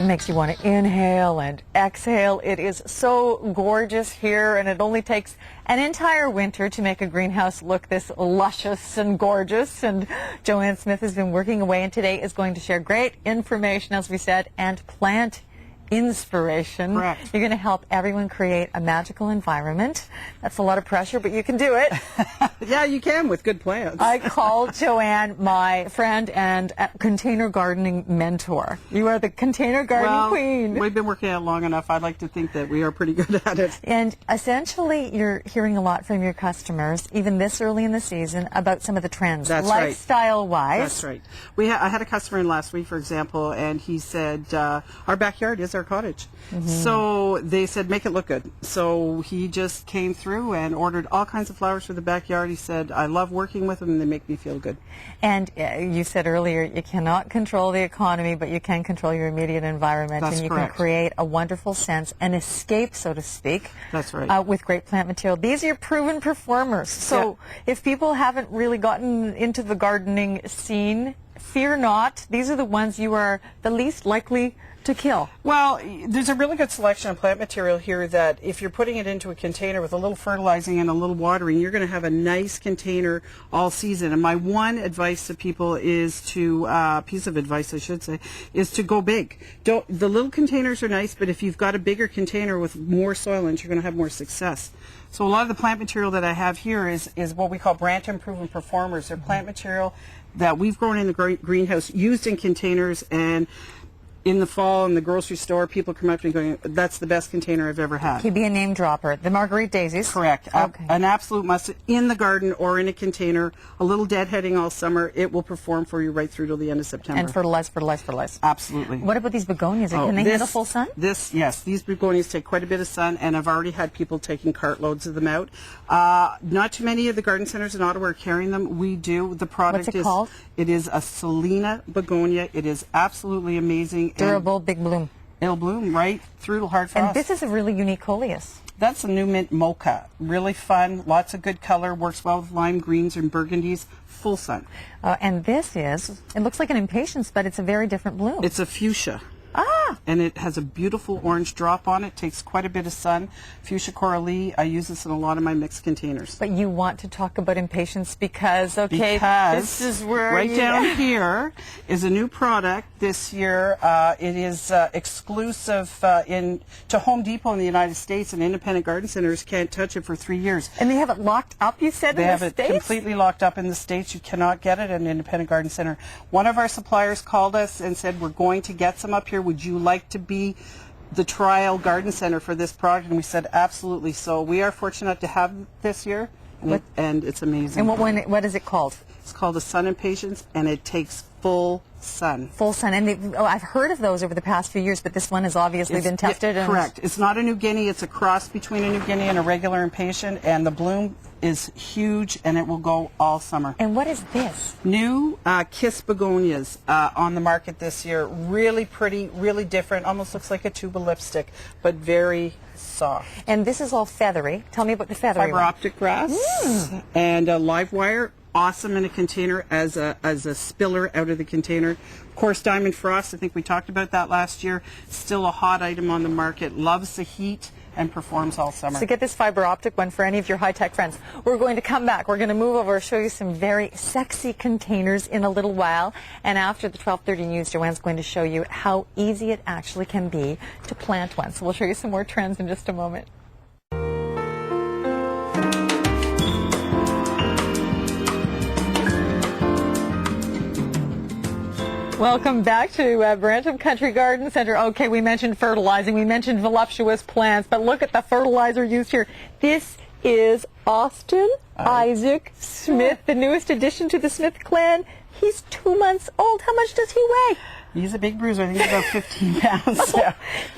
It makes you want to inhale and exhale. It is so gorgeous here, and it only takes an entire winter to make a greenhouse look this luscious and gorgeous. And Joanne Smith has been working away, and today is going to share great information, as we said, and plant inspiration. Correct. You're going to help everyone create a magical environment. That's a lot of pressure, but you can do it. Yeah, you can with good plants. I called Joanne my friend and container gardening mentor. You are the container gardening queen. We've been working at it long enough. I'd like to think that we are pretty good at it. And essentially, you're hearing a lot from your customers, even this early in the season, about some of the trends, That's right. lifestyle-wise. That's right. I had a customer in last week, for example, and he said, our backyard is our cottage. So they said, make it look good. So he just came through and ordered all kinds of flowers for the backyard. He said, I love working with them, and they make me feel good. And you said earlier, you cannot control the economy, but you can control your immediate environment. That's and you correct. can create a wonderful sense, an escape, so to speak. That's right. With great plant material. These are your proven performers. So if people haven't really gotten into the gardening scene, fear not. These are the ones you are the least likely to kill. Well, there's a really good selection of plant material here that if you're putting it into a container with a little fertilizing and a little watering, you're going to have a nice container all season. And my one advice to people is to, piece of advice I should say, is to go big. The little containers are nice, but if you've got a bigger container with more soil in it, you're going to have more success. So a lot of the plant material that I have here is what we call Brantim proven performers. They're plant material that we've grown in the greenhouse, used in containers, and in the fall in the grocery store, people come up to me going, that's the best container I've ever had. He'd be a name dropper. The Marguerite Daisies. Correct. Okay. An absolute must in the garden or in a container. A little deadheading all summer. It will perform for you right through till the end of September. And fertilize. Absolutely. What about these begonias? Can they handle full sun? Yes. These begonias take quite a bit of sun, and I've already had people taking cartloads of them out. Not too many of the garden centers in Ottawa are carrying them. We do. The product What's it called? It is a Selena begonia. It is absolutely amazing. Durable, big bloom. It'll bloom right through to hard frost. And this is a really unique coleus. That's a new mint mocha. Really fun, lots of good color, works well with lime greens and burgundies, full sun. And this is, it looks like an impatiens, but it's a very different bloom. It's a fuchsia. Ah! And it has a beautiful orange drop on it, takes quite a bit of sun. Fuchsia coralie, I use this in a lot of my mixed containers. But you want to talk about impatiens because, this is where right down here is a new product this year. It is exclusive to Home Depot in the United States, and independent garden centers can't touch it for 3 years. And they have it locked up, you said, They in have the it States? completely locked up in the States. You cannot get it at an independent garden center. One of our suppliers called us and said, we're going to get some up here. Would you like to be the trial garden center for this product? And we said, absolutely. So we are fortunate to have this year, and it's amazing. And what is it called? It's called a sun impatiens, and it takes full sun. Full sun. And I've heard of those over the past few years, but this one has obviously been tested. Correct. It's not a New Guinea. It's a cross between a New Guinea and a regular impatient, and the bloom is huge, and it will go all summer. And what is this? New kiss begonias on the market this year. Really pretty, really different. Almost looks like a tube of lipstick, but very soft. And this is all feathery. Tell me about the feathery Fiber optic grass and live wire. Awesome in a container as a spiller out of the container. Of course, Diamond Frost, I think we talked about that last year. Still a hot item on the market. Loves the heat and performs all summer. So get this fiber optic one for any of your high-tech friends. We're going to come back. We're going to move over, show you some very sexy containers in a little while. And after the 12:30 news, Joanne's going to show you how easy it actually can be to plant one. So we'll show you some more trends in just a moment. Welcome back to Brantim Country Garden Center. Okay, we mentioned fertilizing, we mentioned voluptuous plants, but look at the fertilizer used here. This is Austin Isaac Smith, the newest addition to the Smith clan. He's 2 months old. How much does he weigh? He's a big bruiser. I think he's about 15 pounds. Yeah.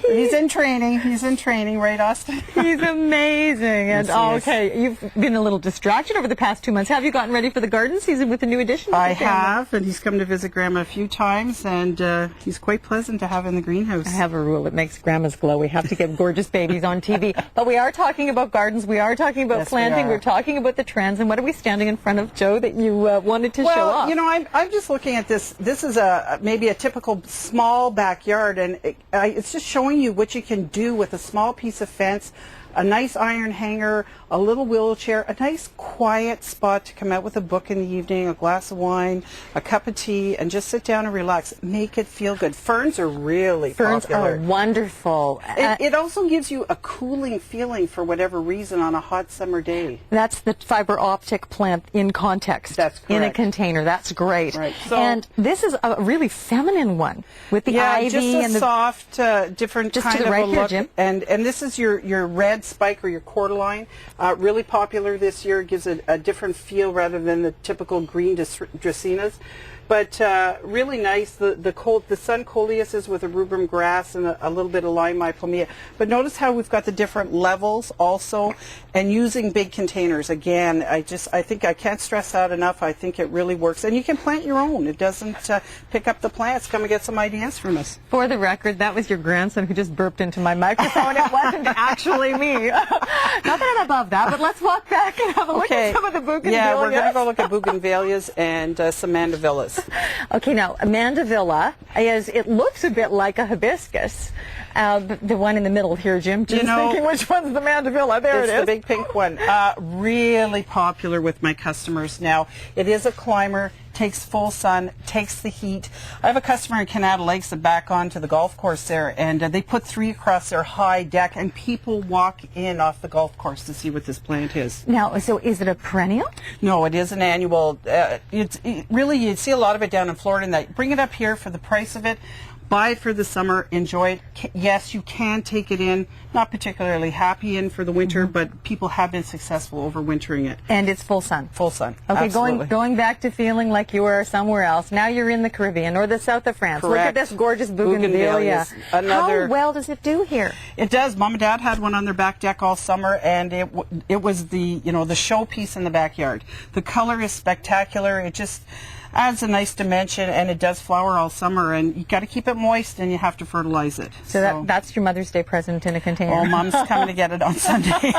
He's in training. He's in training, right, Austin? He's amazing. And Yes, he is. okay, you've been a little distracted over the past 2 months. Have you gotten ready for the garden season with the new addition? I have, and he's come to visit Grandma a few times, and he's quite pleasant to have in the greenhouse. I have a rule. It makes grandmas glow. We have to get gorgeous babies on TV. But we are talking about gardens. We are talking about planting. We're talking about the trends. And what are we standing in front of, Joe, that you wanted to show off? Well, you know, I'm just looking at this. This is maybe a typical typical small backyard, and it's just showing you what you can do with a small piece of fence, a nice iron hanger, a little wheelchair, a nice quiet spot to come out with a book in the evening, a glass of wine, a cup of tea, and just sit down and relax. Make it feel good. Ferns are really Ferns popular. are wonderful. It also gives you a cooling feeling for whatever reason on a hot summer day. That's the fiber optic plant in context. That's correct. In a container. That's great. Right. So, and this is a really feminine one with the ivy just a and the soft, different just kind to the of right a here, look. Jim. And this is your red spike or your cordyline. Really popular this year. It gives a different feel rather than the typical green dracaenas. But really nice. The sun coleuses with a rubrum grass and a little bit of lime ipomea. But notice how we've got the different levels also, and using big containers. Again, I think I can't stress that enough. I think it really works. And you can plant your own. It doesn't pick up the plants. Come and get some ideas from us. For the record, that was your grandson who just burped into my microphone. It wasn't actually me. Not that I'm above that, but let's walk back and have a look at some of the bougainvilleas. Yeah, we're going to go look at bougainvilleas and some mandevillas. Okay, now a mandevilla it looks a bit like a hibiscus. The one in the middle here, Jim. Just thinking which one's the mandevilla. There it is. It's the big pink one. Really popular with my customers now. It is a climber. Takes full sun, takes the heat. I have a customer in Canada Lakes that back onto the golf course there, and they put 3 across their high deck, and people walk in off the golf course to see what this plant is. Now, so is it a perennial? No, it is an annual. Really, you see a lot of it down in Florida, and that bring it up here for the price of it. Buy it for the summer, enjoy it. Yes, you can take it in. Not particularly happy in for the winter, but people have been successful overwintering it. And it's full sun. Full sun. Okay, absolutely. going back to feeling like you were somewhere else. Now you're in the Caribbean or the south of France. Correct. Look at this gorgeous bougainvillea. How well does it do here? It does. Mom and Dad had one on their back deck all summer, and it was the showpiece in the backyard. The color is spectacular. It just adds a nice dimension, and it does flower all summer, and you got to keep it moist, and you have to fertilize it. So that's your Mother's Day present in a container. Oh, Mom's coming to get it on Sunday.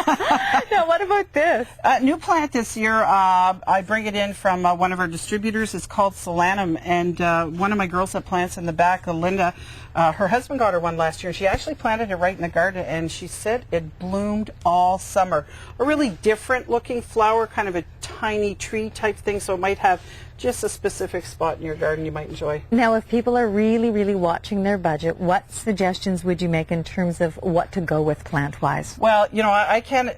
Now, what about this? New plant this year. I bring it in from one of our distributors. It's called Solanum, and one of my girls that plants in the back, Linda, her husband got her one last year, and she actually planted it right in the garden, and she said it bloomed all summer. A really different looking flower, kind of a tiny tree type thing, so it might have just a specific spot in your garden you might enjoy. Now, if people are really, really watching their budget, what suggestions would you make in terms of what to go with plant-wise? Well, I can't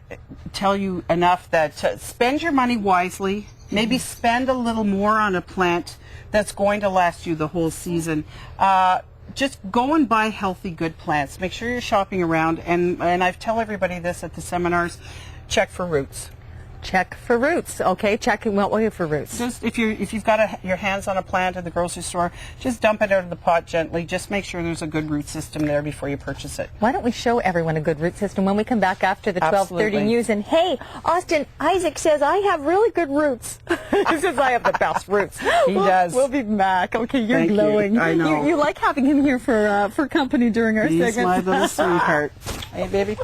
tell you enough that spend your money wisely. Maybe spend a little more on a plant that's going to last you the whole season. Just go and buy healthy, good plants. Make sure you're shopping around, and I tell everybody this at the seminars, check for roots. Check for roots. Okay, check in what way for roots? Just if you've got your hands on a plant at the grocery store, just dump it out of the pot gently. Just make sure there's a good root system there before you purchase it. Why don't we show everyone a good root system when we come back after the 12:30 news? And hey, Austin, Isaac says I have really good roots. He says I have the best roots. He does. We'll be back. Okay, you're Thank glowing. You. I know. You like having him here for company during our segment. He's my little sweetheart. Hey, baby.